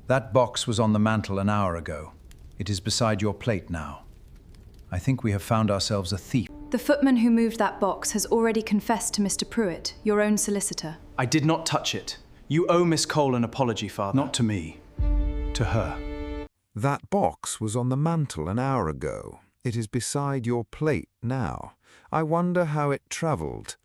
That box was on the mantel an hour ago. It is beside your plate now. I think we have found ourselves a thief. The footman who moved that box has already confessed to Mr. Pruitt, your own solicitor. I did not touch it. You owe Miss Cole an apology, Father. Not to me, to her. That box was on the mantel an hour ago. It is beside your plate now. I wonder how it travelled.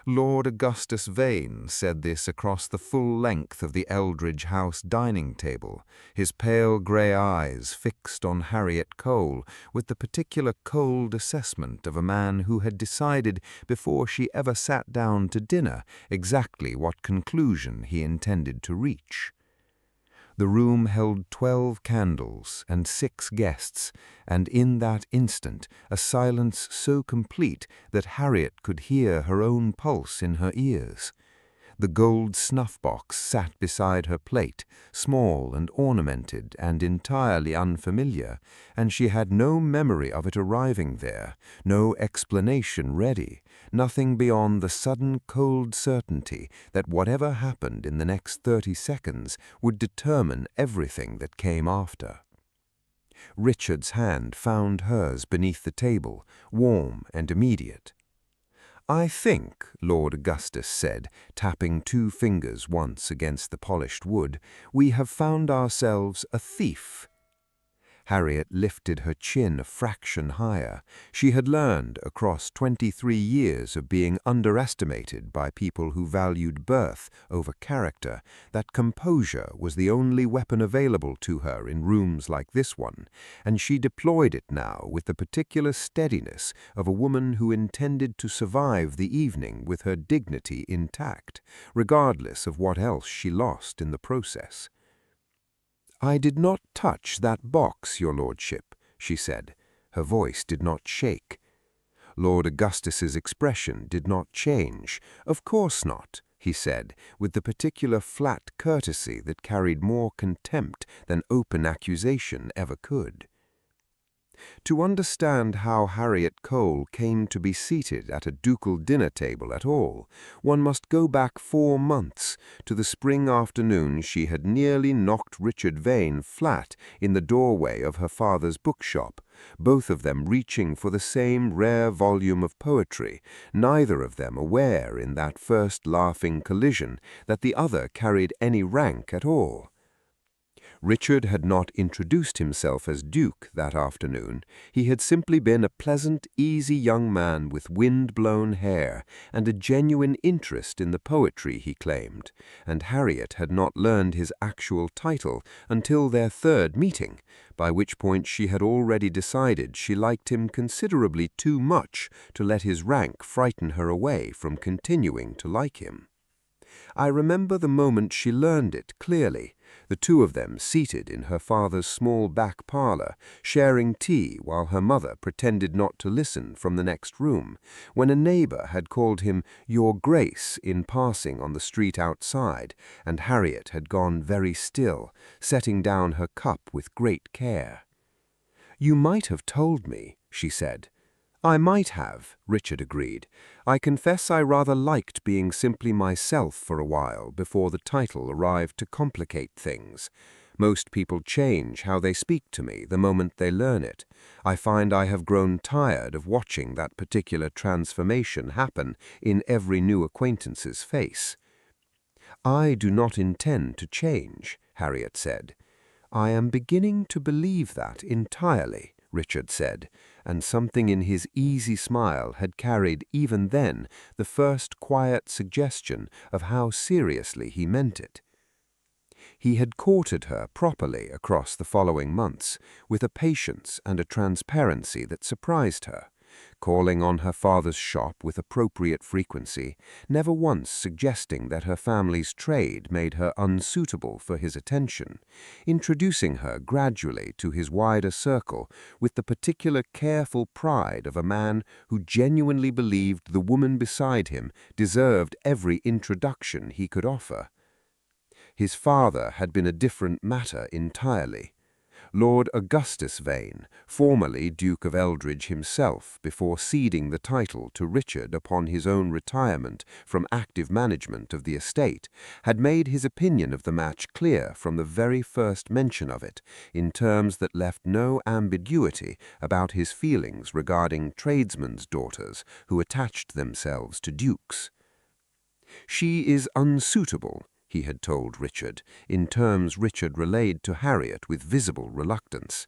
Lord Augustus Vane said this across the full length of the Eldridge House dining table, his pale grey eyes fixed on Harriet Cole with the particular cold assessment of a man who had decided before she ever sat down to dinner exactly what conclusion he intended to reach. The room held 12 candles and 6 guests, and in that instant a silence so complete that Harriet could hear her own pulse in her ears. The gold snuff-box sat beside her plate, small and ornamented and entirely unfamiliar, and she had no memory of it arriving there, no explanation ready, nothing beyond the sudden cold certainty that whatever happened in the next 30 seconds would determine everything that came after. Richard's hand found hers beneath the table, warm and immediate. "I think," Lord Augustus said, tapping 2 fingers once against the polished wood, "we have found ourselves a thief." Harriet lifted her chin a fraction higher. She had learned, across 23 years of being underestimated by people who valued birth over character, that composure was the only weapon available to her in rooms like this one, and she deployed it now with the particular steadiness of a woman who intended to survive the evening with her dignity intact, regardless of what else she lost in the process. "I did not touch that box, your lordship," she said. Her voice did not shake. Lord Augustus's expression did not change. "Of course not," he said, with the particular flat courtesy that carried more contempt than open accusation ever could. To understand how Harriet Cole came to be seated at a ducal dinner table at all, one must go back 4 months to the spring afternoon she had nearly knocked Richard Vane flat in the doorway of her father's bookshop, both of them reaching for the same rare volume of poetry, neither of them aware in that first laughing collision that the other carried any rank at all. Richard had not introduced himself as Duke that afternoon. He had simply been a pleasant, easy young man with wind-blown hair and a genuine interest in the poetry he claimed, and Harriet had not learned his actual title until their 3rd meeting, by which point she had already decided she liked him considerably too much to let his rank frighten her away from continuing to like him. I remember the moment she learned it clearly, the 2 of them seated in her father's small back parlor, sharing tea while her mother pretended not to listen from the next room, when a neighbor had called him "Your Grace" in passing on the street outside, and Harriet had gone very still, setting down her cup with great care. "You might have told me," she said. "I might have," Richard agreed. "I confess I rather liked being simply myself for a while before the title arrived to complicate things. Most people change how they speak to me the moment they learn it. I find I have grown tired of watching that particular transformation happen in every new acquaintance's face." "I do not intend to change," Harriet said. "I am beginning to believe that entirely," Richard said, and something in his easy smile had carried even then the first quiet suggestion of how seriously he meant it. He had courted her properly across the following months, with a patience and a transparency that surprised her, calling on her father's shop with appropriate frequency, never once suggesting that her family's trade made her unsuitable for his attention, introducing her gradually to his wider circle with the particular careful pride of a man who genuinely believed the woman beside him deserved every introduction he could offer. His father had been a different matter entirely. Lord Augustus Vane, formerly Duke of Eldridge himself before ceding the title to Richard upon his own retirement from active management of the estate, had made his opinion of the match clear from the very first mention of it, in terms that left no ambiguity about his feelings regarding tradesmen's daughters who attached themselves to dukes. "She is unsuitable," he had told Richard, in terms Richard relayed to Harriet with visible reluctance.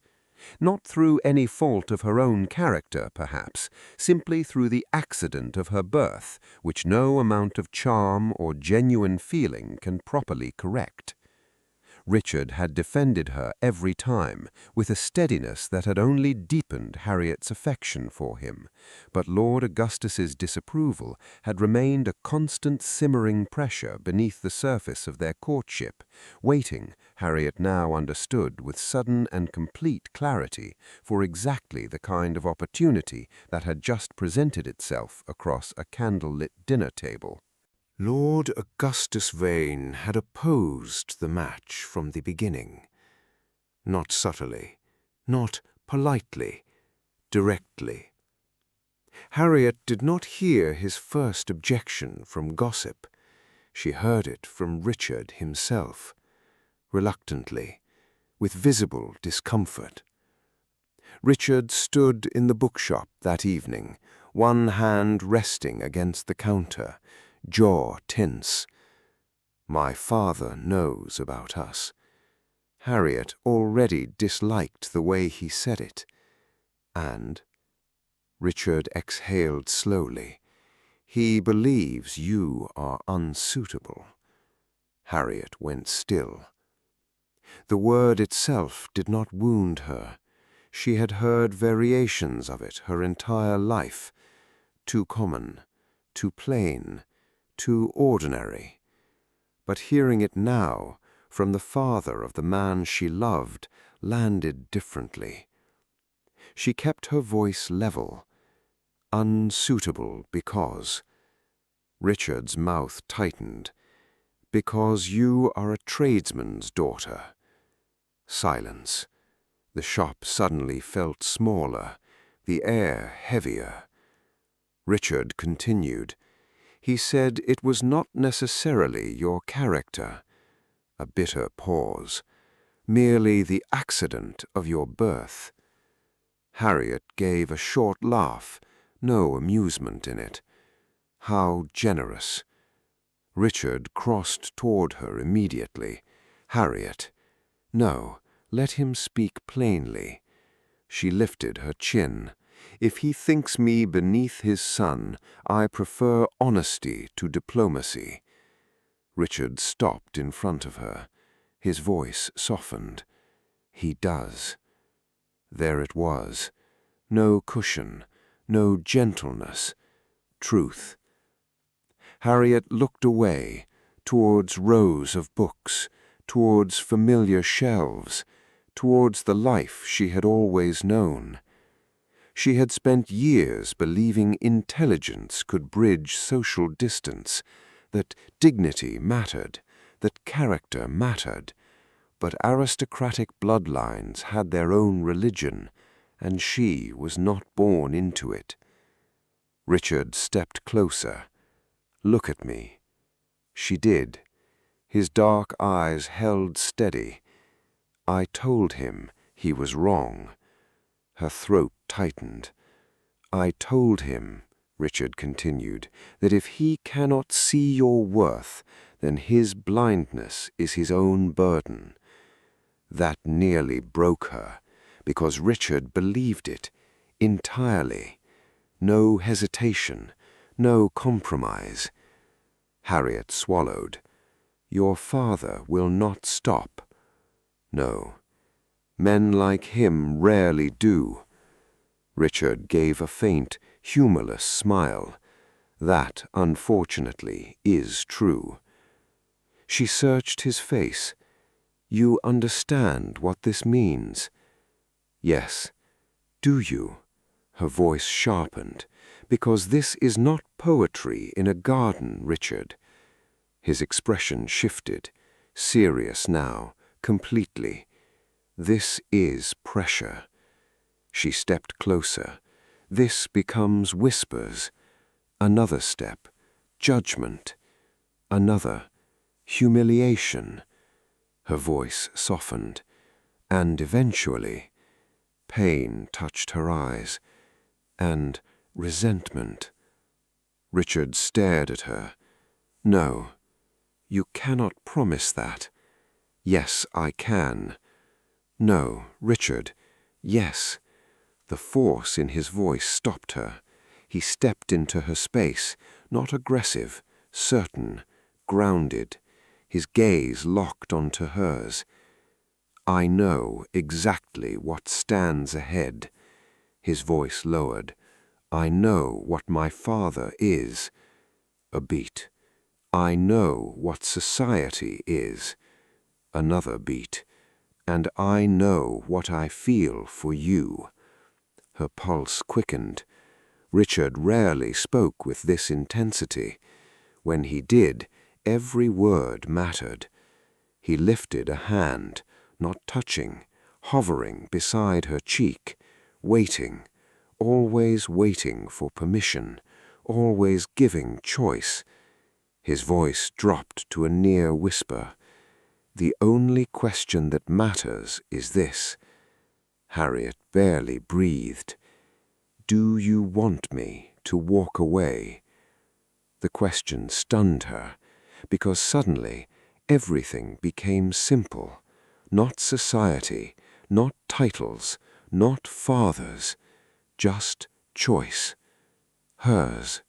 Not through any fault of her own character, perhaps, simply through the accident of her birth, which no amount of charm or genuine feeling can properly correct. Richard had defended her every time, with a steadiness that had only deepened Harriet's affection for him, but Lord Augustus's disapproval had remained a constant simmering pressure beneath the surface of their courtship, waiting, Harriet now understood with sudden and complete clarity, for exactly the kind of opportunity that had just presented itself across a candle-lit dinner table. Lord Augustus Vane had opposed the match from the beginning. Not subtly, not politely, directly. Harriet did not hear his first objection from gossip. She heard it from Richard himself, reluctantly, with visible discomfort. Richard stood in the bookshop that evening, one hand resting against the counter, jaw tense. "My father knows about us." Harriet already disliked the way he said it. "And," Richard exhaled slowly, "he believes you are unsuitable." Harriet went still. The word itself did not wound her. She had heard variations of it her entire life. Too common, too plain, too ordinary. But hearing it now, from the father of the man she loved, landed differently. She kept her voice level. "Unsuitable because..." Richard's mouth tightened. "Because you are a tradesman's daughter." Silence. The shop suddenly felt smaller, the air heavier. Richard continued. "He said it was not necessarily your character." A bitter pause. "Merely the accident of your birth." Harriet gave a short laugh, no amusement in it. How generous. Richard crossed toward her immediately. "Harriet." "No, let him speak plainly." She lifted her chin. "If he thinks me beneath his son, I prefer honesty to diplomacy." Richard stopped in front of her. His voice softened. "He does." There it was. No cushion, no gentleness. Truth. Harriet looked away, towards rows of books, towards familiar shelves, towards the life she had always known. She had spent years believing intelligence could bridge social distance, that dignity mattered, that character mattered, but aristocratic bloodlines had their own religion, and she was not born into it. Richard stepped closer. "Look at me." She did. His dark eyes held steady. "I told him he was wrong." Her throat tightened. "I told him," Richard continued, "that if he cannot see your worth, then his blindness is his own burden." That nearly broke her, because Richard believed it, entirely. No hesitation, no compromise. Harriet swallowed. "Your father will not stop." "No. Men like him rarely do." Richard gave a faint, humorless smile. "That, unfortunately, is true." She searched his face. "You understand what this means?" "Yes." "Do you?" Her voice sharpened. "Because this is not poetry in a garden, Richard." His expression shifted, serious now, completely. This is pressure. She stepped closer. This becomes whispers. Another step, judgment. Another, humiliation. Her voice softened, and eventually, pain touched her eyes, and resentment. Richard stared at her. No, you cannot promise that. Yes, I can. No, Richard, yes. The force in his voice stopped her. He stepped into her space, not aggressive, certain, grounded, his gaze locked onto hers. I know exactly what stands ahead. His voice lowered. I know what my father is. A beat. I know what society is. Another beat. And I know what I feel for you. Her pulse quickened. Richard rarely spoke with this intensity. When he did, every word mattered. He lifted a hand, not touching, hovering beside her cheek, waiting, always waiting for permission, always giving choice. His voice dropped to a near whisper. The only question that matters is this. Harriet barely breathed. Do you want me to walk away? The question stunned her, because suddenly everything became simple. Not society, not titles, not fathers, just choice. Hers.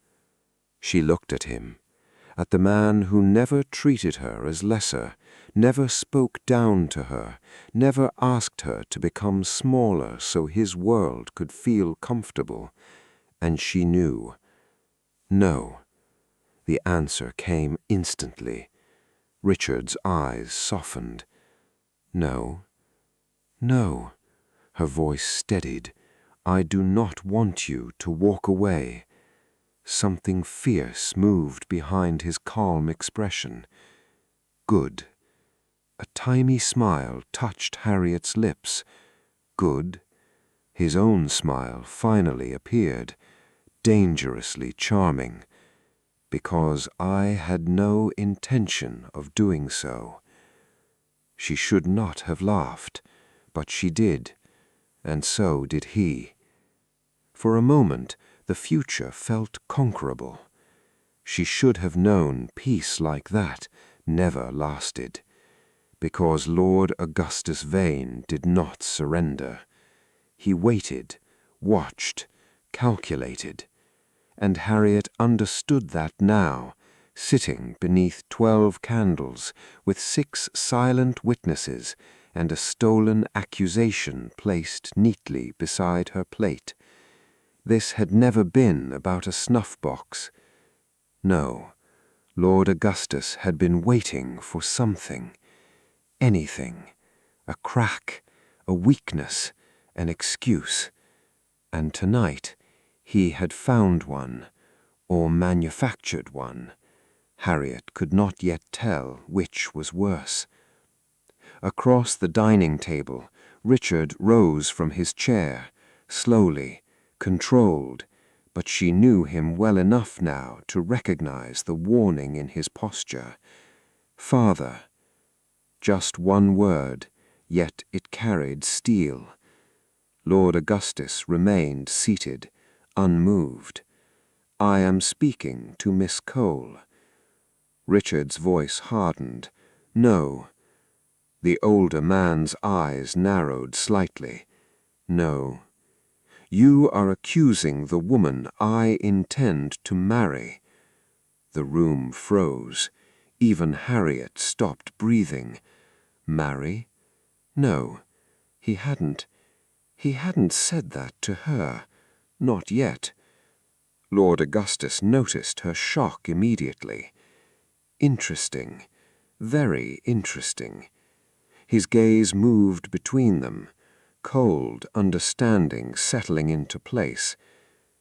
She looked at him, at the man who never treated her as lesser, never spoke down to her, never asked her to become smaller so his world could feel comfortable. And she knew. No. The answer came instantly. Richard's eyes softened. No. No. Her voice steadied. I do not want you to walk away. Something fierce moved behind his calm expression. Good. A tiny smile touched Harriet's lips. Good. His own smile finally appeared, dangerously charming. Because I had no intention of doing so. She should not have laughed, but she did, and so did he. For a moment, the future felt conquerable. She should have known peace like that never lasted, because Lord Augustus Vane did not surrender. He waited, watched, calculated, and Harriet understood that now, sitting beneath 12 candles with 6 silent witnesses and a stolen accusation placed neatly beside her plate. This had never been about a snuff box. No, Lord Augustus had been waiting for something, anything, a crack, a weakness, an excuse. And tonight he had found one, or manufactured one. Harriet could not yet tell which was worse. Across the dining table, Richard rose from his chair, slowly, controlled, but she knew him well enough now to recognize the warning in his posture. Father. Just one word, yet it carried steel. Lord Augustus remained seated, unmoved. I am speaking to Miss Cole. Richard's voice hardened. No. The older man's eyes narrowed slightly. No. You are accusing the woman I intend to marry. The room froze. Even Harriet stopped breathing. Marry? No, he hadn't said that to her. Not yet. Lord Augustus noticed her shock immediately. Interesting. Very interesting. His gaze moved between them, cold understanding settling into place.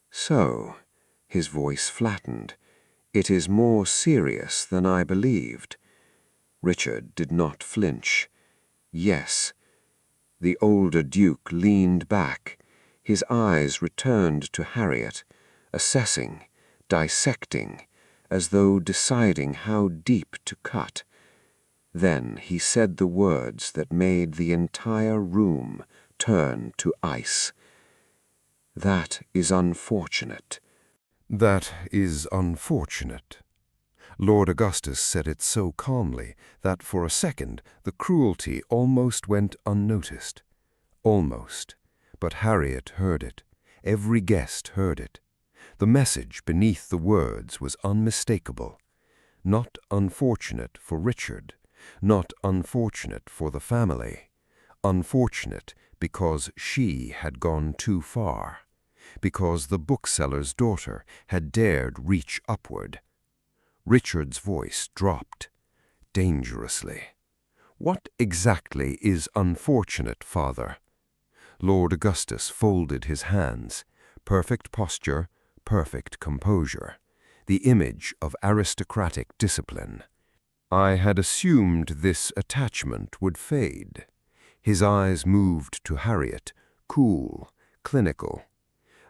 So, his voice flattened, it is more serious than I believed. Richard did not flinch. Yes. The older Duke leaned back. His eyes returned to Harriet, assessing, dissecting, as though deciding how deep to cut. Then he said the words that made the entire room turn to ice. "That is unfortunate." That is unfortunate. Lord Augustus said it so calmly that for a second the cruelty almost went unnoticed. Almost. But Harriet heard it. Every guest heard it. The message beneath the words was unmistakable. Not unfortunate for Richard. Not unfortunate for the family. Unfortunate because she had gone too far. Because the bookseller's daughter had dared reach upward. Richard's voice dropped, dangerously. "What exactly is unfortunate, father?" Lord Augustus folded his hands. Perfect posture, perfect composure. The image of aristocratic discipline. "I had assumed this attachment would fade." His eyes moved to Harriet, cool, clinical.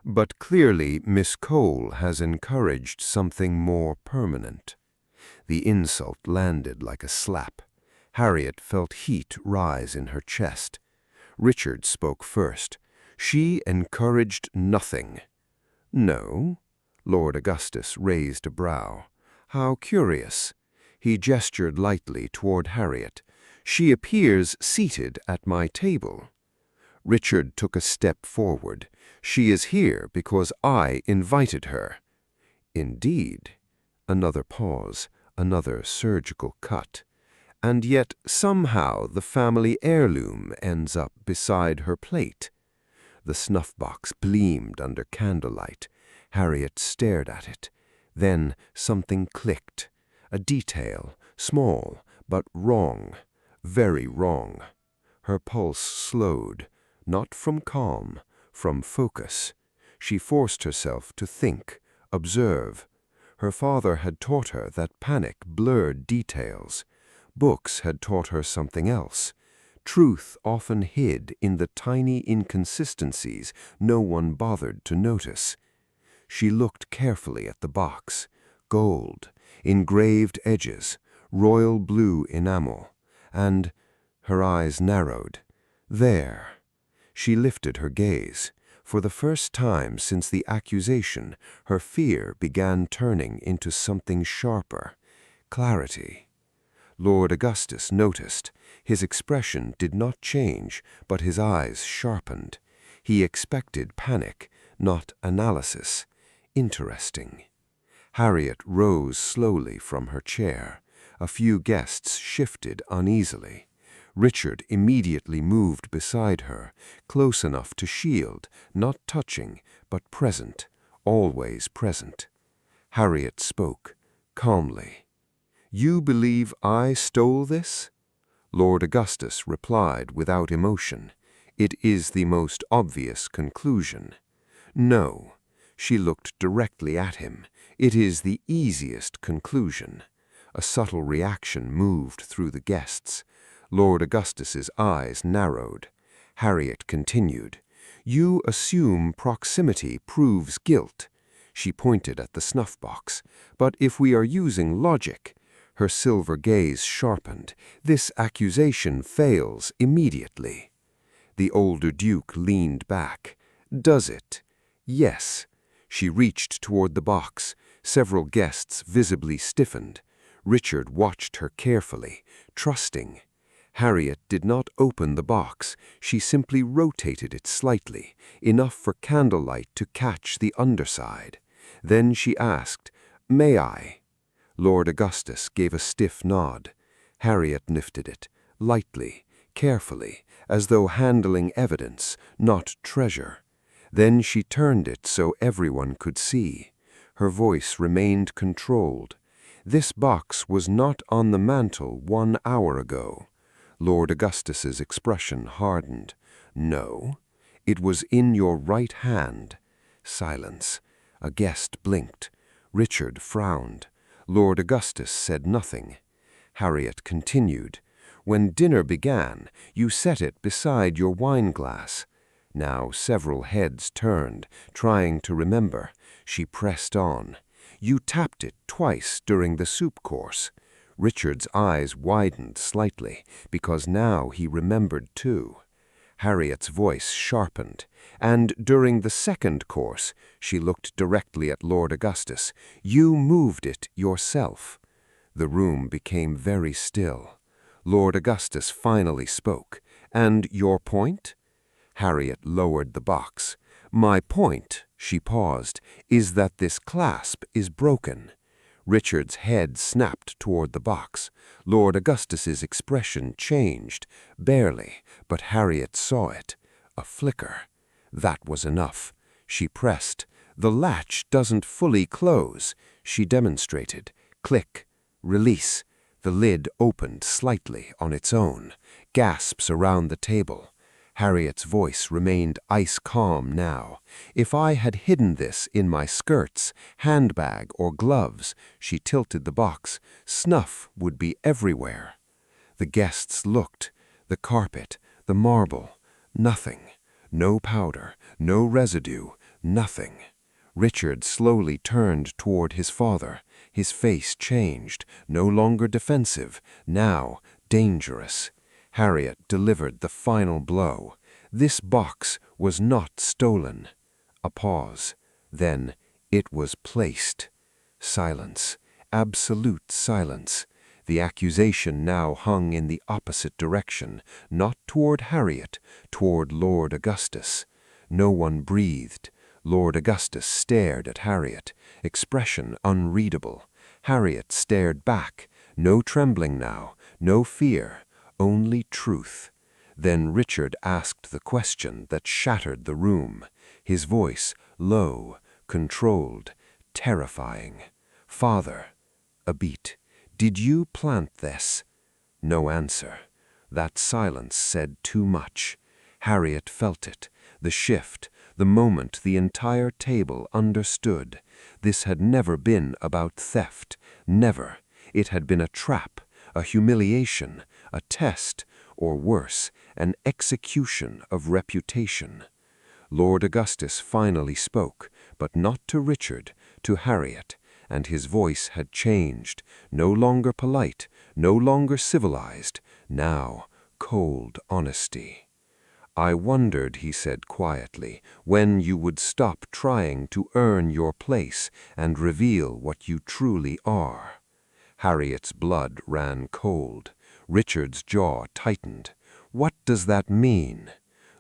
"But clearly Miss Cole has encouraged something more permanent." The insult landed like a slap. Harriet felt heat rise in her chest. Richard spoke first. "She encouraged nothing." "No?" Lord Augustus raised a brow. "How curious." He gestured lightly toward Harriet. "She appears seated at my table." Richard took a step forward. "She is here because I invited her." "Indeed." Another pause, another surgical cut. "And yet somehow the family heirloom ends up beside her plate." The snuff-box gleamed under candlelight. Harriet stared at it. Then something clicked. A detail, small, but wrong, very wrong. Her pulse slowed, not from calm, from focus. She forced herself to think, observe. Her father had taught her that panic blurred details. Books had taught her something else. Truth often hid in the tiny inconsistencies no one bothered to notice. She looked carefully at the box. Gold, engraved edges, royal blue enamel, and her eyes narrowed. There. She lifted her gaze. For the first time since the accusation, her fear began turning into something sharper. Clarity. Lord Augustus noticed. His expression did not change, but his eyes sharpened. He expected panic, not analysis. Interesting. Harriet rose slowly from her chair. A few guests shifted uneasily. Richard immediately moved beside her, close enough to shield, not touching, but present, always present. Harriet spoke, calmly. "You believe I stole this?" Lord Augustus replied without emotion. "It is the most obvious conclusion." "No." She looked directly at him. "It is the easiest conclusion." A subtle reaction moved through the guests. Lord Augustus's eyes narrowed. Harriet continued, "You assume proximity proves guilt." She pointed at the snuff-box. "But if we are using logic," her silver gaze sharpened, "this accusation fails immediately." The older Duke leaned back. "Does it?" "Yes." She reached toward the box. Several guests visibly stiffened. Richard watched her carefully, trusting. Harriet did not open the box. She simply rotated it slightly, enough for candlelight to catch the underside. Then she asked, "May I?" Lord Augustus gave a stiff nod. Harriet lifted it, lightly, carefully, as though handling evidence, not treasure. Then she turned it so everyone could see. Her voice remained controlled. "This box was not on the mantel 1 hour ago." Lord Augustus's expression hardened. "No, it was in your right hand." Silence. A guest blinked. Richard frowned. Lord Augustus said nothing. Harriet continued, When dinner began, you set it beside your wine-glass. Now several heads turned, trying to remember. She pressed on. You tapped it twice during the soup course. Richard's eyes widened slightly, because now he remembered too. Harriet's voice sharpened, and during the second course, she looked directly at Lord Augustus. You moved it yourself. The room became very still. Lord Augustus finally spoke. And your point? Harriet lowered the box. My point, she paused, is that this clasp is broken. Richard's head snapped toward the box. Lord Augustus's expression changed, barely, but Harriet saw it. A flicker. That was enough. She pressed. The latch doesn't fully close. She demonstrated. Click. Release. The lid opened slightly on its own. Gasps around the table. Harriet's voice remained ice-calm now. If I had hidden this in my skirts, handbag, or gloves, she tilted the box, snuff would be everywhere. The guests looked. The carpet, the marble, nothing. No powder, no residue, nothing. Richard slowly turned toward his father. His face changed, no longer defensive, now dangerous. Harriet delivered the final blow. This box was not stolen. A pause. Then it was placed. Silence. Absolute silence. The accusation now hung in the opposite direction, not toward Harriet, toward Lord Augustus. No one breathed. Lord Augustus stared at Harriet, expression unreadable. Harriet stared back. No trembling now, no fear. Only truth. Then Richard asked the question that shattered the room, his voice low, controlled, terrifying. Father. A beat. Did you plant this? No answer. That silence said too much. Harriet felt it, the shift, the moment the entire table understood. This had never been about theft, never. It had been a trap, a humiliation, a test, or worse, an execution of reputation. Lord Augustus finally spoke, but not to Richard, to Harriet, and his voice had changed, no longer polite, no longer civilized, now cold honesty. I wondered, he said quietly, when you would stop trying to earn your place and reveal what you truly are. Harriet's blood ran cold. Richard's jaw tightened. What does that mean?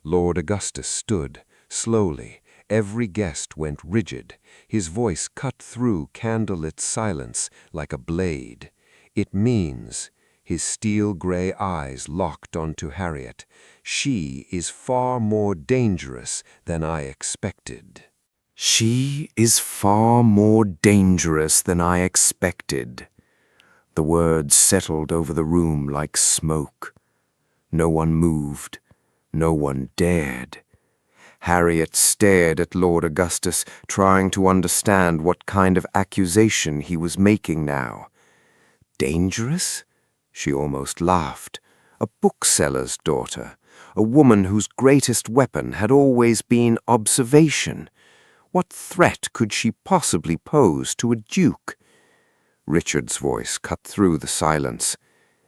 Lord Augustus stood, slowly. Every guest went rigid. His voice cut through candlelit silence like a blade. It means, his steel-gray eyes locked onto Harriet, she is far more dangerous than I expected. She is far more dangerous than I expected. The words settled over the room like smoke. No one moved. No one dared. Harriet stared at Lord Augustus, trying to understand what kind of accusation he was making now. Dangerous? She almost laughed. A bookseller's daughter, a woman whose greatest weapon had always been observation. What threat could she possibly pose to a duke? Richard's voice cut through the silence.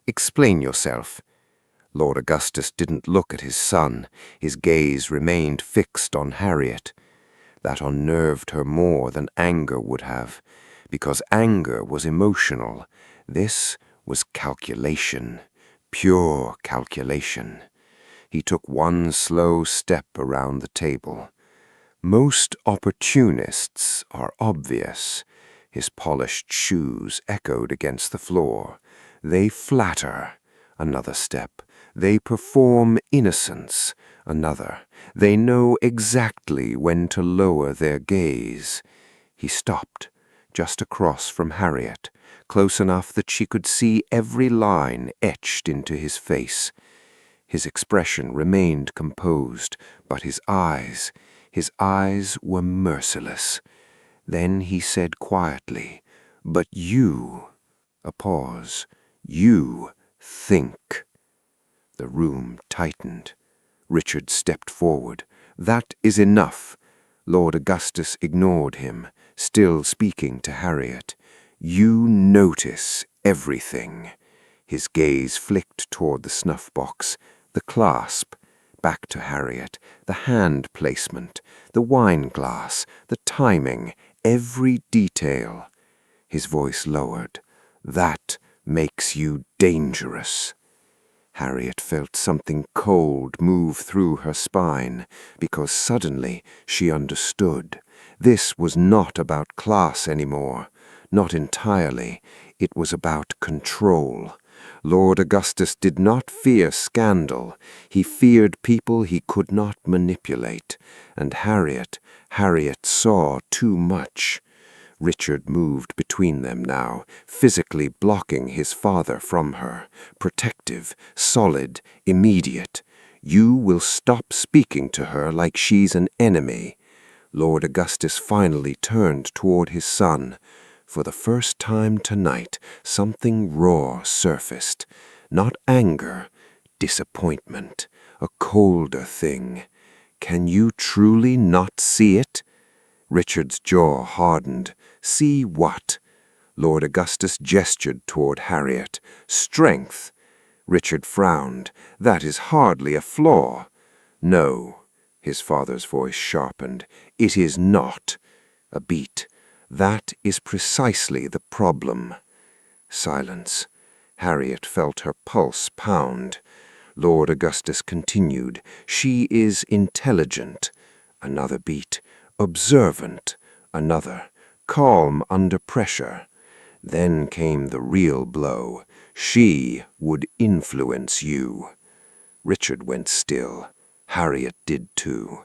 Explain yourself. Lord Augustus didn't look at his son. His gaze remained fixed on Harriet. That unnerved her more than anger would have, because anger was emotional. This was calculation, pure calculation. He took one slow step around the table. Most opportunists are obvious. His polished shoes echoed against the floor. They flatter. Another step. They perform innocence. Another. They know exactly when to lower their gaze. He stopped, just across from Harriet, close enough that she could see every line etched into his face. His expression remained composed, but his eyes were merciless. Then he said quietly, "But you," a pause, "you think." The room tightened. Richard stepped forward. "That is enough." Lord Augustus ignored him, still speaking to Harriet. "You notice everything." His gaze flicked toward the snuff-box, the clasp, back to Harriet, the hand placement, the wine glass, the timing, every detail. His voice lowered. "That makes you dangerous." Harriet felt something cold move through her spine, because suddenly she understood. This was not about class anymore. Not entirely. It was about control. Lord Augustus did not fear scandal. He feared people he could not manipulate. And Harriet saw too much. Richard moved between them now, physically blocking his father from her, protective, solid, immediate. "You will stop speaking to her like she's an enemy." Lord Augustus finally turned toward his son. For the first time tonight, something raw surfaced. Not anger, disappointment, a colder thing. "Can you truly not see it?" Richard's jaw hardened. "See what?" Lord Augustus gestured toward Harriet. "Strength." Richard frowned. "That is hardly a flaw." "No," his father's voice sharpened. "It is not." A beat. "That is precisely the problem." Silence. Harriet felt her pulse pound. Lord Augustus continued. "She is intelligent." Another beat. "Observant." Another. "Calm under pressure." Then came the real blow. "She would influence you." Richard went still. Harriet did too.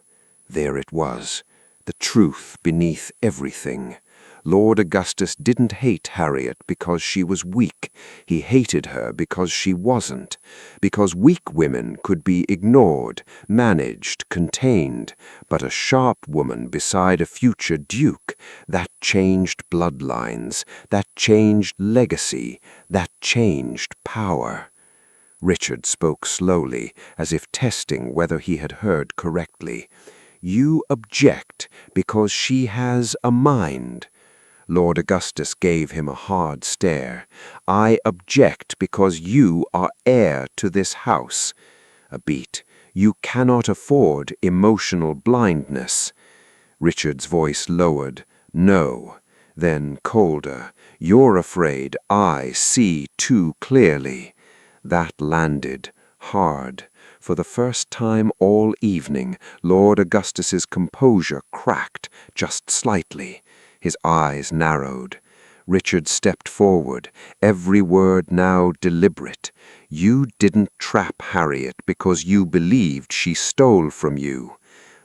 There it was, the truth beneath everything. Lord Augustus didn't hate Harriet because she was weak. He hated her because she wasn't. Because weak women could be ignored, managed, contained. But a sharp woman beside a future duke, that changed bloodlines, that changed legacy, that changed power. Richard spoke slowly, as if testing whether he had heard correctly. "You object because she has a mind." Lord Augustus gave him a hard stare. "I object because you are heir to this house." A beat. "You cannot afford emotional blindness." Richard's voice lowered. "No." Then colder. "You're afraid I see too clearly." That landed hard. For the first time all evening, Lord Augustus's composure cracked just slightly. His eyes narrowed. Richard stepped forward, every word now deliberate. "You didn't trap Harriet because you believed she stole from you."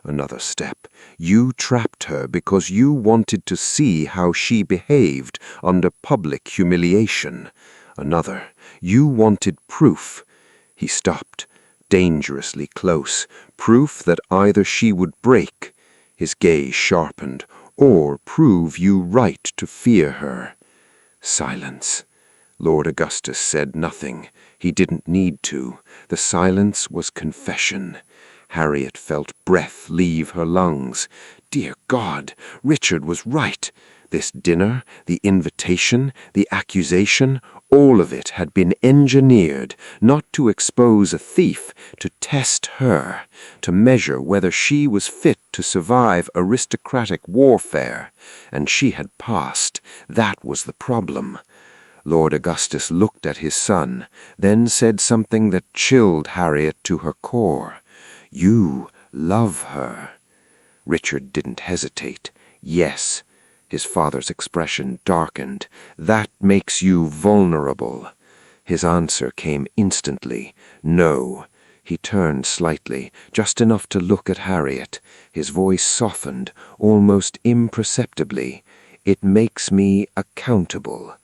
Another step. "You trapped her because you wanted to see how she behaved under public humiliation." Another. "You wanted proof." He stopped, dangerously close. "Proof that either she would break," his gaze sharpened, "or prove you right to fear her." Silence. Lord Augustus said nothing. He didn't need to. The silence was confession. Harriet felt breath leave her lungs. Dear God, Richard was right. This dinner, the invitation, the accusation, all of it had been engineered, not to expose a thief, to test her, to measure whether she was fit to survive aristocratic warfare. And she had passed. That was the problem. Lord Augustus looked at his son, then said something that chilled Harriet to her core. "You love her." Richard didn't hesitate. "Yes." His father's expression darkened. "That makes you vulnerable." His answer came instantly. "No." He turned slightly, just enough to look at Harriet. His voice softened, almost imperceptibly. "It makes me accountable."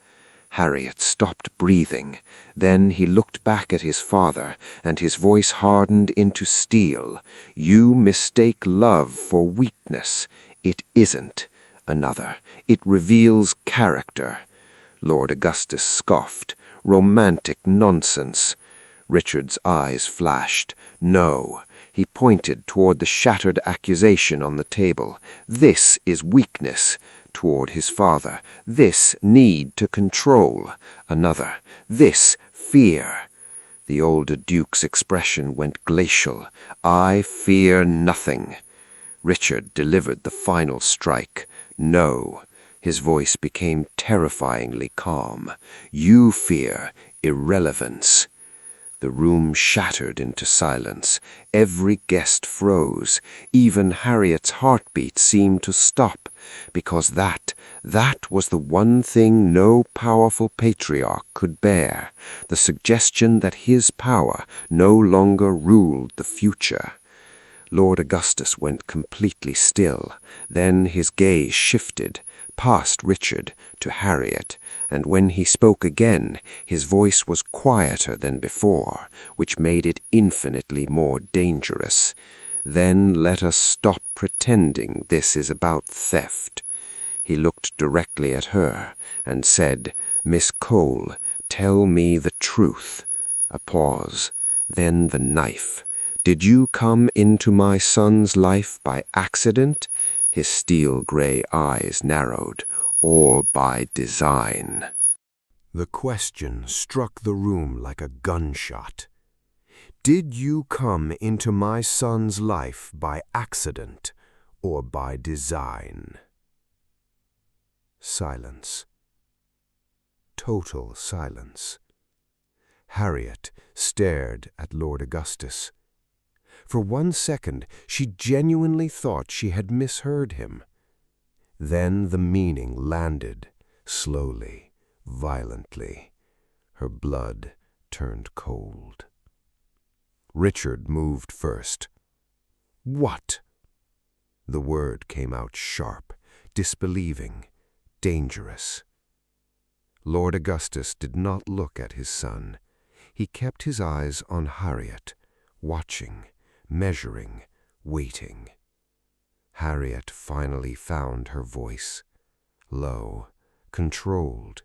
Harriet stopped breathing. Then he looked back at his father, and his voice hardened into steel. "You mistake love for weakness. It isn't." Another. "It reveals character." Lord Augustus scoffed. "Romantic nonsense." Richard's eyes flashed. No. He pointed toward the shattered accusation on the table. This is weakness. Toward his father. This need to control. Another. This fear. The older Duke's expression went glacial. I fear nothing. Richard delivered the final strike. No. His voice became terrifyingly calm. You fear irrelevance. The room shattered into silence. Every guest froze. Even Harriet's heartbeat seemed to stop, because that was the one thing no powerful patriarch could bear, the suggestion that his power no longer ruled the future. Lord Augustus went completely still. Then his gaze shifted, past Richard to Harriet, and when he spoke again, his voice was quieter than before, which made it infinitely more dangerous. Then let us stop pretending this is about theft. He looked directly at her and said, Miss Cole, tell me the truth. A pause, then the knife. Did you come into my son's life by accident? His steel-gray eyes narrowed. Or by design? The question struck the room like a gunshot. Did you come into my son's life by accident or by design? Silence. Total silence. Harriet stared at Lord Augustus. For 1 second, she genuinely thought she had misheard him. Then the meaning landed, slowly, violently. Her blood turned cold. Richard moved first. What? The word came out sharp, disbelieving, dangerous. Lord Augustus did not look at his son. He kept his eyes on Harriet, watching, measuring, waiting. Harriet finally found her voice, low, controlled,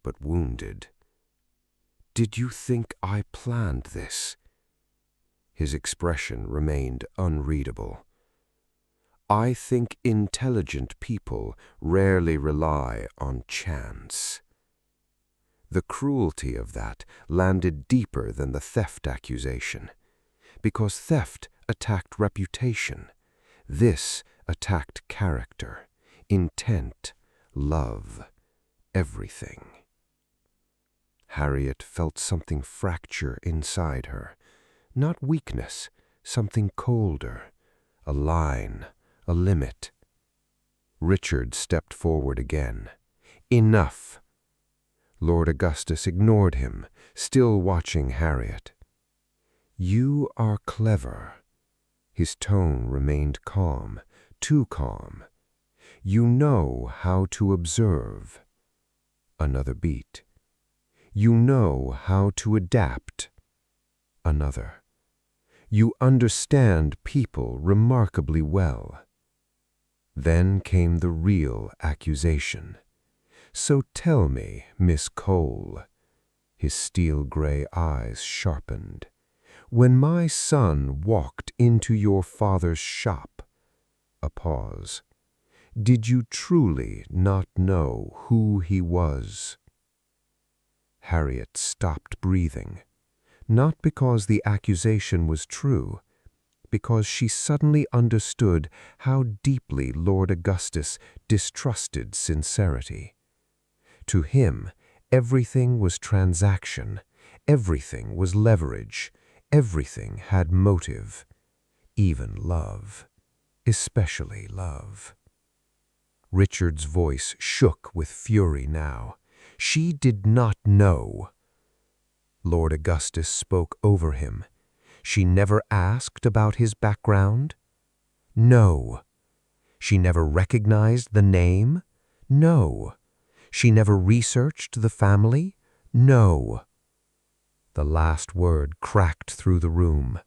but wounded. Did you think I planned this? His expression remained unreadable. I think intelligent people rarely rely on chance. The cruelty of that landed deeper than the theft accusation, because theft attacked reputation. This attacked character, intent, love, everything. Harriet felt something fracture inside her. Not weakness, something colder, a line, a limit. Richard stepped forward again. Enough. Lord Augustus ignored him, still watching Harriet. You are clever. His tone remained calm, too calm. You know how to observe. Another beat. You know how to adapt. Another. You understand people remarkably well. Then came the real accusation. So tell me, Miss Cole. His steel-gray eyes sharpened. When my son walked into your father's shop, a pause, did you truly not know who he was? Harriet stopped breathing, not because the accusation was true, because she suddenly understood how deeply Lord Augustus distrusted sincerity. To him, everything was transaction, everything was leverage, everything had motive, even love, especially love. Richard's voice shook with fury now. She did not know. Lord Augustus spoke over him. She never asked about his background? No. She never recognized the name? No. She never researched the family? No. The last word cracked through the room.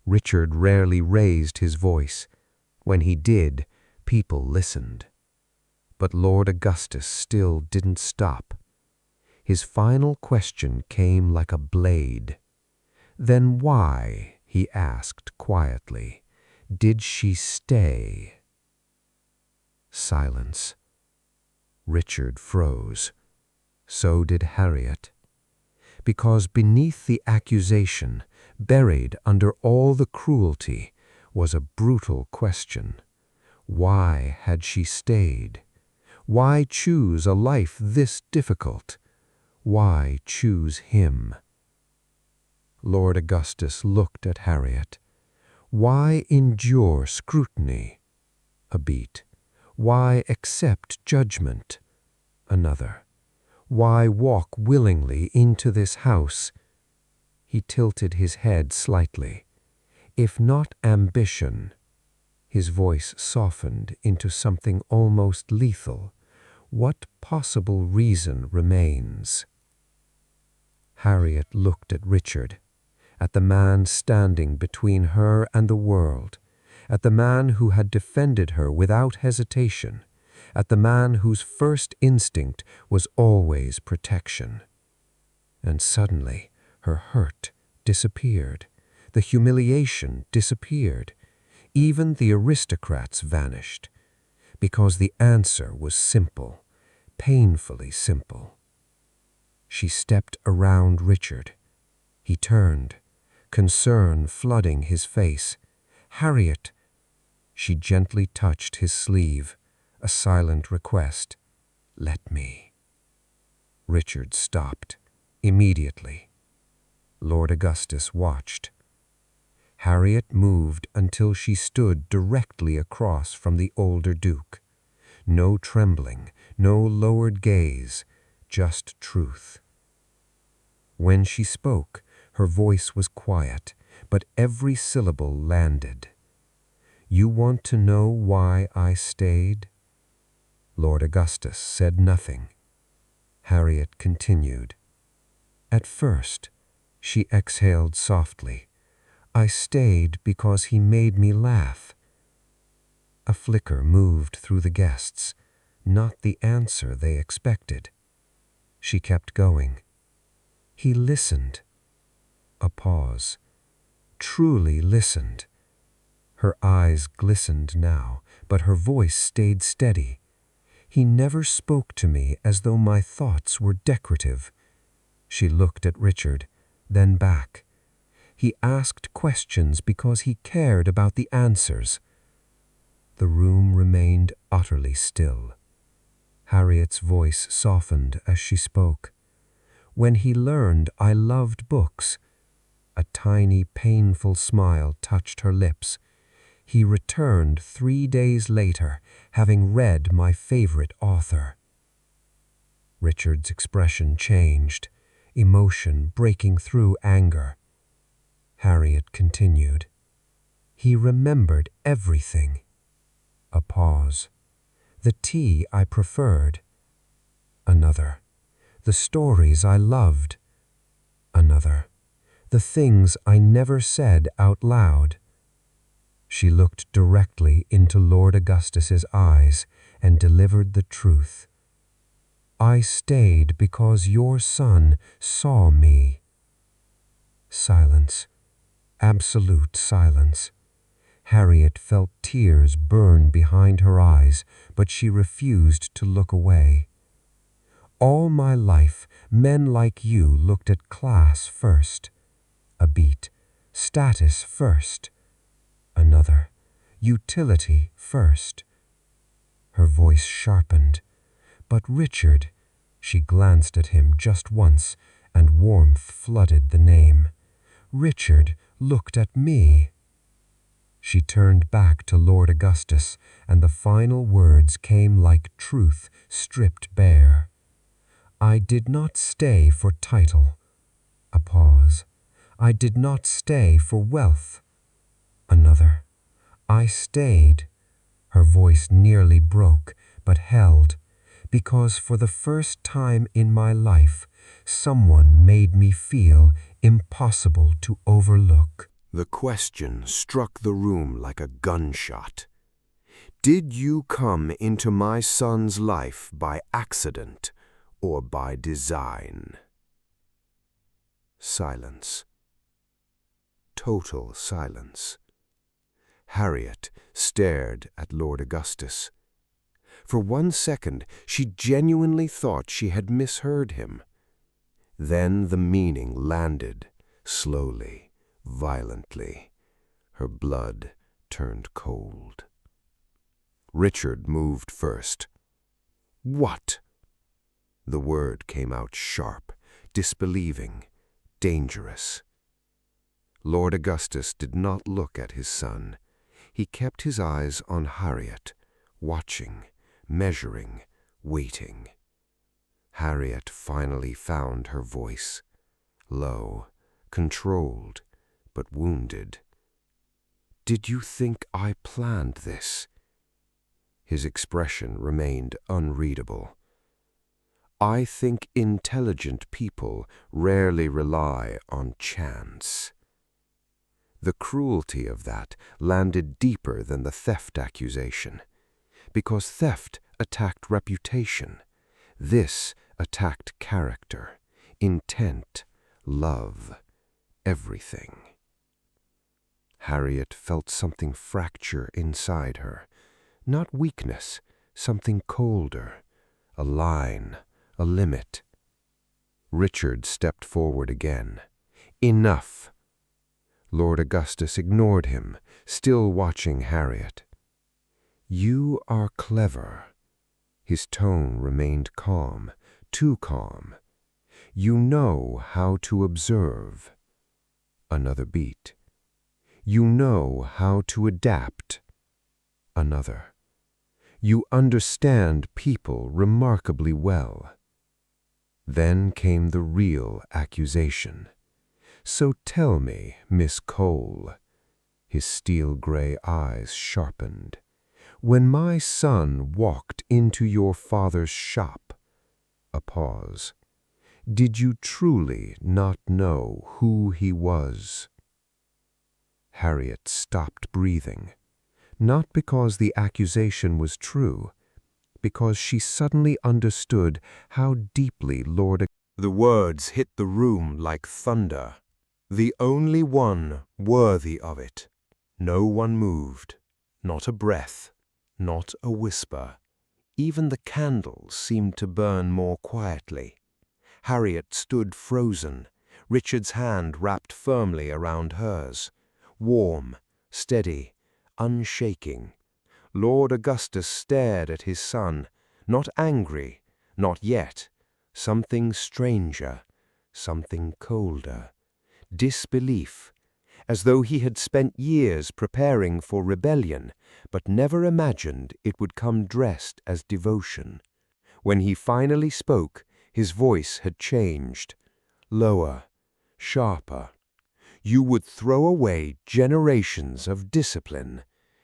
Richard rarely raised his voice. When he did, people listened. But Lord Augustus still didn't stop. His final question came like a blade. "Then why," he asked quietly, "did she stay?" Silence. Richard froze. So did Harriet. Because beneath the accusation, buried under all the cruelty, was a brutal question. Why had she stayed? Why choose a life this difficult? Why choose him? Lord Augustus looked at Harriet. Why endure scrutiny? A beat. Why accept judgment? Another. Why walk willingly into this house? He tilted his head slightly. If not ambition, his voice softened into something almost lethal, what possible reason remains? Harriet looked at Richard, at the man standing between her and the world, at the man who had defended her without hesitation, at the man whose first instinct was always protection. And suddenly her hurt disappeared, the humiliation disappeared, even the aristocrats vanished, because the answer was simple, painfully simple. She stepped around Richard. He turned, concern flooding his face. "Harriet!" She gently touched his sleeve, a silent request. "Let me." Richard stopped, immediately. Lord Augustus watched. Harriet moved until she stood directly across from the older Duke. No trembling, no lowered gaze, just truth. When she spoke, her voice was quiet, but every syllable landed. "You want to know why I stayed?" Lord Augustus said nothing. Harriet continued. "At first," she exhaled softly, "I stayed because he made me laugh." A flicker moved through the guests, not the answer they expected. She kept going. "He listened." A pause. Truly listened. Her eyes glistened now, but her voice stayed steady. "He never spoke to me as though my thoughts were decorative." She looked at Richard, then back. "He asked questions because he cared about the answers." The room remained utterly still. Harriet's voice softened as she spoke. "When he learned I loved books," a tiny, painful smile touched her lips. "He returned 3 days later, having read my favorite author." Richard's expression changed, emotion breaking through anger. Harriet continued. "He remembered everything." A pause. "The tea I preferred." Another. "The stories I loved." Another. "The things I never said out loud." She looked directly into Lord Augustus's eyes and delivered the truth. "I stayed because your son saw me." Silence. Absolute silence. Harriet felt tears burn behind her eyes, but she refused to look away. "All my life, men like you looked at class first." A beat. "Status first." Another. "Utility first." Her voice sharpened. "But Richard," she glanced at him just once, and warmth flooded the name. "Richard looked at me." She turned back to Lord Augustus, and the final words came like truth stripped bare. "I did not stay for title." A pause. "I did not stay for wealth." Another. "I stayed," her voice nearly broke, but held, "because for the first time in my life, someone made me feel impossible to overlook." The question struck the room like a gunshot. Did you come into my son's life by accident or by design? Silence. total silence. Harriet stared at Lord Augustus. For 1 second, she genuinely thought she had misheard him. Then the meaning landed, slowly, violently. Her blood turned cold. Richard moved first. "What?" The word came out sharp, disbelieving, dangerous. Lord Augustus did not look at his son. He kept his eyes on Harriet, watching, measuring, waiting. Harriet finally found her voice, low, controlled, but wounded. "Did you think I planned this?" His expression remained unreadable. "I think intelligent people rarely rely on chance." The cruelty of that landed deeper than the theft accusation, because theft attacked reputation. This attacked character, intent, love, everything. Harriet felt something fracture inside her. Not weakness, something colder, a line, a limit. Richard stepped forward again. "Enough!" Lord Augustus ignored him, still watching Harriet. "You are clever." His tone remained calm, too calm. "You know how to observe." Another beat. "You know how to adapt." Another. "You understand people remarkably well." Then came the real accusation. "So tell me, Miss Cole," his steel-gray eyes sharpened, "when my son walked into your father's shop," a pause, "did you truly not know who he was?" Harriet stopped breathing, not because the accusation was true, because she suddenly understood how deeply Lord... The words hit the room like thunder. The only one worthy of it. No one moved, not a breath, not a whisper. Even the candles seemed to burn more quietly. Harriet stood frozen, Richard's hand wrapped firmly around hers. Warm, steady, unshaking. Lord Augustus stared at his son, not angry, not yet. Something stranger, something colder. Disbelief, as though he had spent years preparing for rebellion, but never imagined it would come dressed as devotion. When he finally spoke, his voice had changed. Lower, sharper. "You would throw away generations of discipline."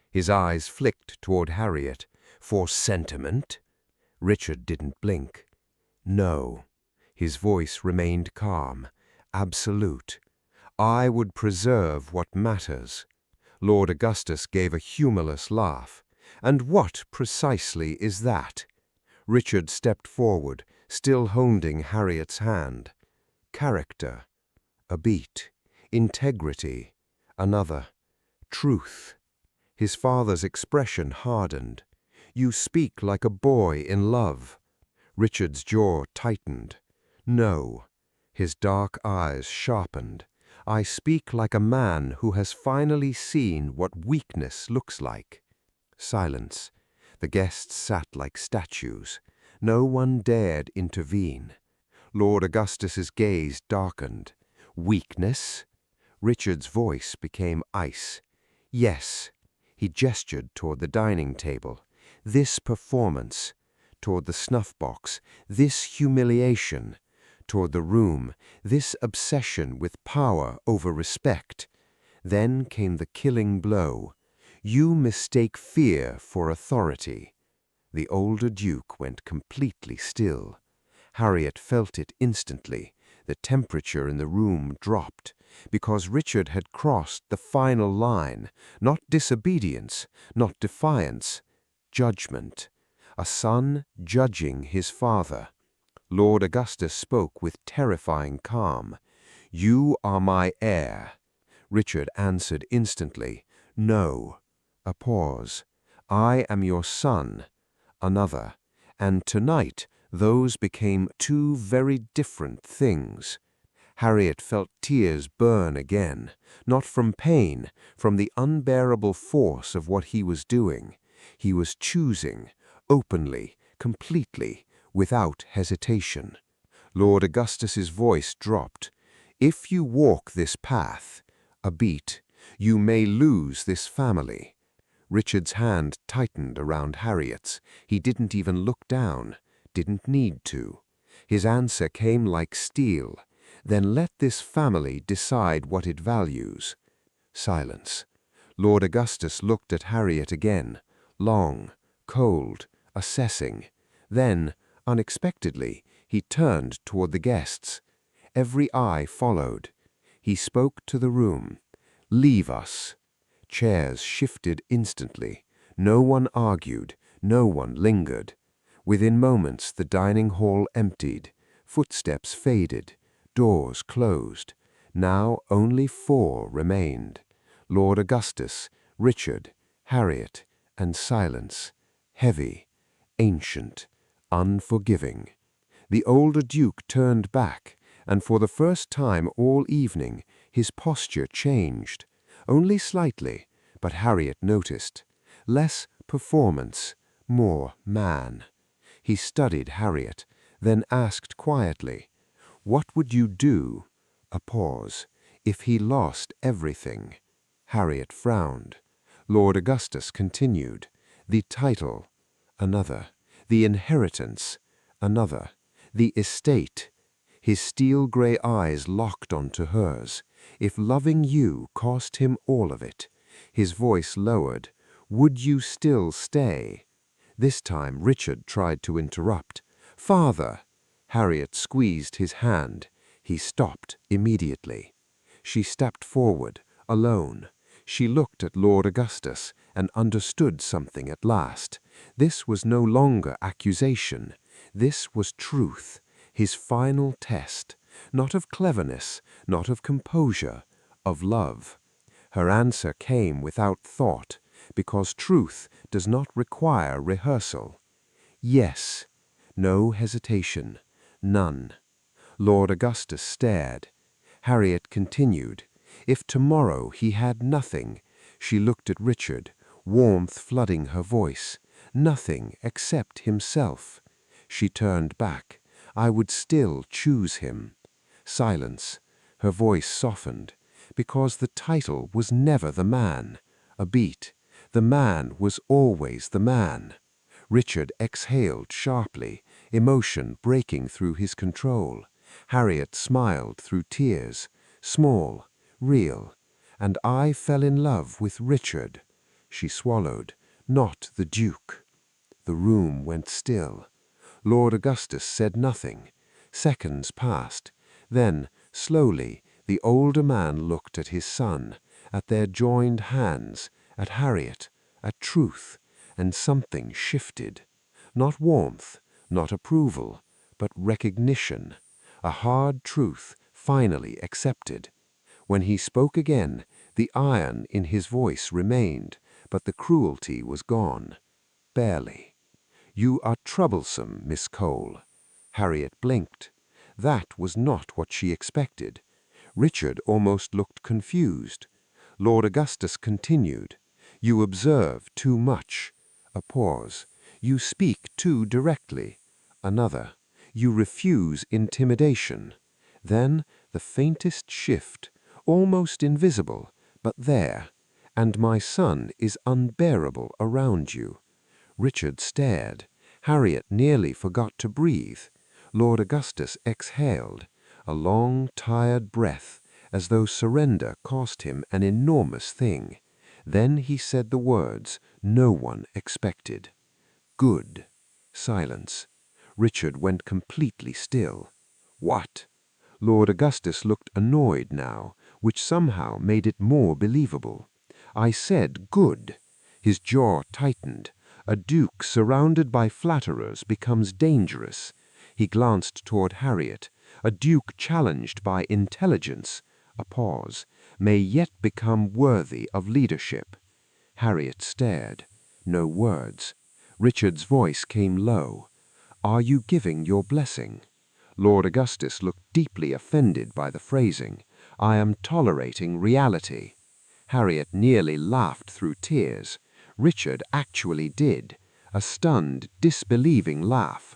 His eyes flicked toward Harriet. "For sentiment?" Richard didn't blink. "No." His voice remained calm, absolute. "I would preserve what matters." Lord Augustus gave a humorless laugh. "And what precisely is that?" Richard stepped forward, still holding Harriet's hand. "Character." A beat. "Integrity." Another. "Truth." His father's expression hardened. "You speak like a boy in love." Richard's jaw tightened. "No." His dark eyes sharpened. "I speak like a man who has finally seen what weakness looks like." Silence. The guests sat like statues. No one dared intervene. Lord Augustus's gaze darkened. "Weakness?" Richard's voice became ice. "Yes." He gestured toward the dining table. "This performance." Toward the snuff box. "This humiliation." Toward the room. "This obsession with power over respect." Then came the killing blow. "You mistake fear for authority." The older Duke went completely still. Harriet felt it instantly. The temperature in the room dropped, because Richard had crossed the final line, not disobedience, not defiance, judgment. A son judging his father. Lord Augustus spoke with terrifying calm. "You are my heir." Richard answered instantly, "No." A pause. "I am your son." Another. And tonight those became two very different things. Harriet felt tears burn again, not from pain, from the unbearable force of what he was doing. He was choosing, openly, completely, without hesitation. Lord Augustus's voice dropped. "If you walk this path," a beat, "you may lose this family." Richard's hand tightened around Harriet's. He didn't even look down, didn't need to. His answer came like steel. "Then let this family decide what it values." Silence. Lord Augustus looked at Harriet again, long, cold, assessing. Then, unexpectedly, he turned toward the guests. Every eye followed. He spoke to the room. "Leave us." Chairs shifted instantly. No one argued, no one lingered. Within moments the dining hall emptied. Footsteps faded. Doors closed. Now only 4 remained. Lord Augustus, Richard, Harriet, and silence. Heavy, ancient, unforgiving. The older Duke turned back, and for the first time all evening his posture changed. Only slightly, but Harriet noticed. Less performance, more man. He studied Harriet, then asked quietly, "What would you do?" A pause. "If he lost everything?" Harriet frowned. Lord Augustus continued. "The title?" Another. "The inheritance?" Another. "The estate?" His steel-gray eyes locked onto hers. "If loving you cost him all of it?" His voice lowered. "Would you still stay?" This time Richard tried to interrupt. "Father!" Harriet squeezed his hand. He stopped immediately. She stepped forward, alone. She looked at Lord Augustus and understood something at last. This was no longer accusation. This was truth, his final test, not of cleverness, not of composure, of love. Her answer came without thought, because truth does not require rehearsal. "Yes." No hesitation. None. Lord Augustus stared. Harriet continued. "If tomorrow he had nothing," she looked at Richard, warmth flooding her voice, "nothing except himself." She turned back. "I would still choose him." Silence. Her voice softened. "Because the title was never the man." A beat. "The man was always the man." Richard exhaled sharply, emotion breaking through his control. Harriet smiled through tears, small, real. "And I fell in love with Richard." She swallowed. "Not the Duke." The room went still. Lord Augustus said nothing. Seconds passed. Then, slowly, the older man looked at his son, at their joined hands, at Harriet, at truth, and something shifted. Not warmth, not approval, but recognition. A hard truth, finally accepted. When he spoke again, the iron in his voice remained, but the cruelty was gone. Barely. "You are troublesome, Miss Cole." Harriet blinked. That was not what she expected. Richard almost looked confused. Lord Augustus continued. "You observe too much." A pause. "You speak too directly." Another. "You refuse intimidation." Then the faintest shift, almost invisible, but there. "And my son is unbearable around you." Richard stared. Harriet nearly forgot to breathe. Lord Augustus exhaled, a long, tired breath, as though surrender cost him an enormous thing. Then he said the words no one expected. "Good." Silence. Richard went completely still. "What?" Lord Augustus looked annoyed now, which somehow made it more believable. "I said good." His jaw tightened. A duke surrounded by flatterers becomes dangerous. He glanced toward Harriet. A duke challenged by intelligence. A pause. may yet become worthy of leadership. Harriet stared. No words. Richard's voice came low. Are you giving your blessing? Lord Augustus looked deeply offended by the phrasing. I am tolerating reality. Harriet nearly laughed through tears. Richard actually did. A stunned, disbelieving laugh.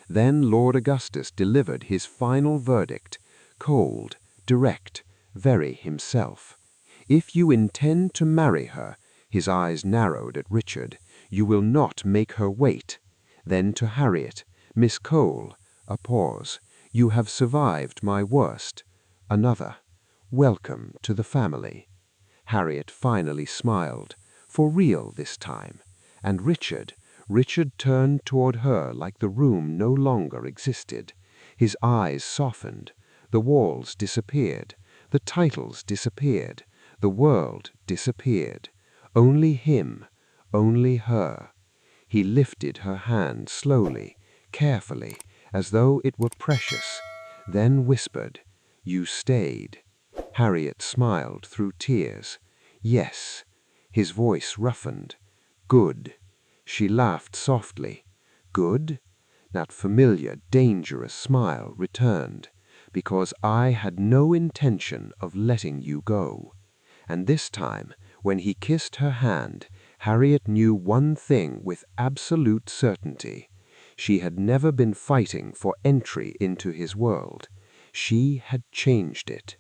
Then Lord Augustus delivered his final verdict, cold, direct, very himself. If you intend to marry her, his eyes narrowed at Richard, you will not make her wait. Then to Harriet, Miss Cole, a pause. You have survived my worst. Another. Welcome to the family. Harriet finally smiled, for real this time. And Richard turned toward her like the room no longer existed. His eyes softened. The walls disappeared. The titles disappeared. The world disappeared. Only him, only her. He lifted her hand slowly, carefully, as though it were precious, then whispered, You stayed. Harriet smiled through tears. Yes. His voice roughened. Good. She laughed softly. Good? That familiar, dangerous smile returned, because I had no intention of letting you go. And this time, when he kissed her hand, Harriet knew one thing with absolute certainty. She had never been fighting for entry into his world. She had changed it.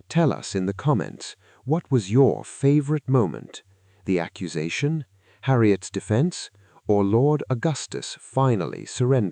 Tell us in the comments, what was your favorite moment? The accusation, Harriet's defense, or Lord Augustus finally surrendering?